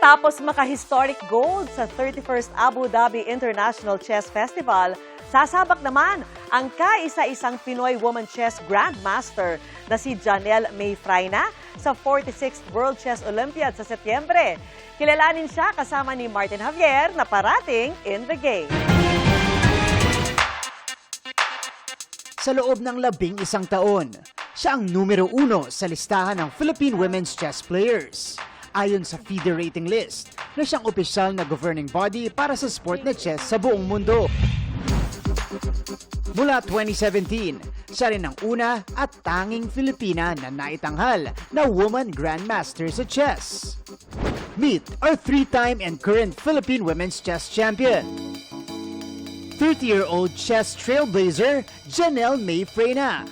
Matapos maka-historic gold sa 31st Abu Dhabi International Chess Festival, sasabak naman ang kaisa-isang Pinoy Woman Chess Grandmaster na si Janelle May Frayna sa 46th World Chess Olympiad sa Setyembre. Kilalanin siya kasama ni Martin Javier na parating in the game. Sa loob ng 11 taon, siya ang numero 1 sa listahan ng Philippine Women's Chess Players. Ayon sa FIDE rating list, na siyang opisyal na governing body para sa sport na chess sa buong mundo. Mula 2017, siya rin ang una at tanging Filipina na naitanghal na woman grandmaster sa chess. Meet our 3-time and current Philippine Women's Chess Champion, 30-year-old chess trailblazer Janelle May Frayna.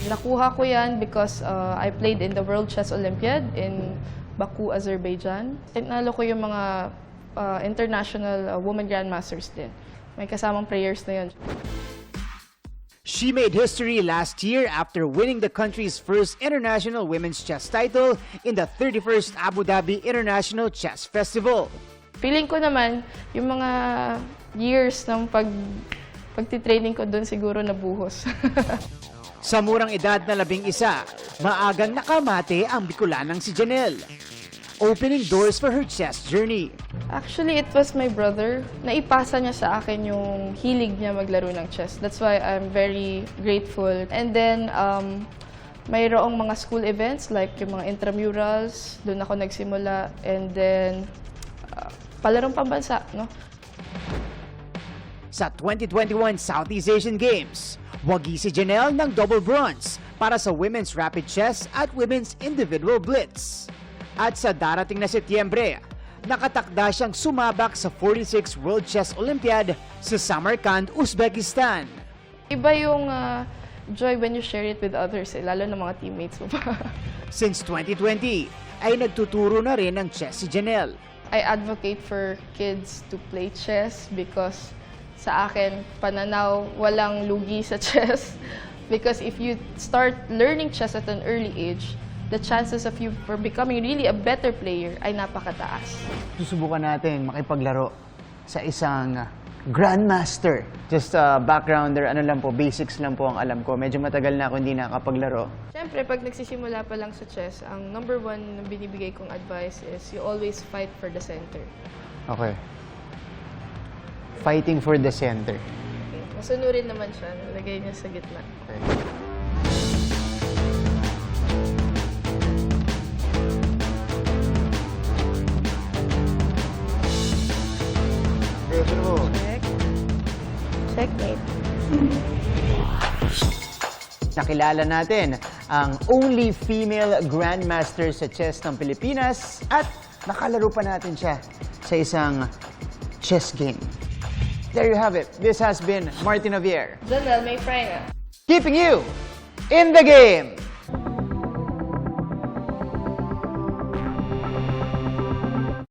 Nakuha ko yan because I played in the World Chess Olympiad in Baku, Azerbaijan. Tinalo ko yung mga international women grandmasters din. May kasamang players na yun. She made history last year after winning the country's first international women's chess title in the 31st Abu Dhabi International Chess Festival. Feeling ko naman, yung mga years ng pagtitraining ko doon siguro nabuhos. Sa murang edad na 11, maagang nakamate ang Bicolanang si Janelle, opening doors for her chess journey. Actually, it was my brother. Naipasa niya sa akin yung hilig niya maglaro ng chess. That's why I'm very grateful. And then, mayroong mga school events like yung mga intramurals, doon ako nagsimula. And then, palarong pambansa, no? Sa 2021 Southeast Asian Games, wagi si Janelle ng double bronze para sa women's rapid chess at women's individual blitz. At sa darating na Setyembre, nakatakda siyang sumabak sa 46th World Chess Olympiad sa Samarkand, Uzbekistan. Iba yung joy when you share it with others, lalo na mga teammates mo pa. Since 2020, ay nagtuturo na rin ng chess si Janelle. I advocate for kids to play chess because sa akin, pananaw, walang lugi sa chess. Because if you start learning chess at an early age, the chances of you for becoming really a better player ay napakataas. Susubukan natin makipaglaro sa isang grandmaster. Just backgrounder, ano lang po, basics lang po ang alam ko. Medyo matagal na ako hindi nakapaglaro. Siyempre, pag nagsisimula pa lang sa chess, ang number 1 na binibigay kong advice is you always fight for the center. Okay. Fighting for the center. Okay. Masunurin naman siya, nalagay niya sa gitna. Okay. Check. Checkmate. Nakilala natin ang only female grandmaster sa chess ng Pilipinas at nakalaro pa natin siya sa isang chess game. There you have it. This has been Martin Javier. Janelle May Frayna. Keeping you in the game.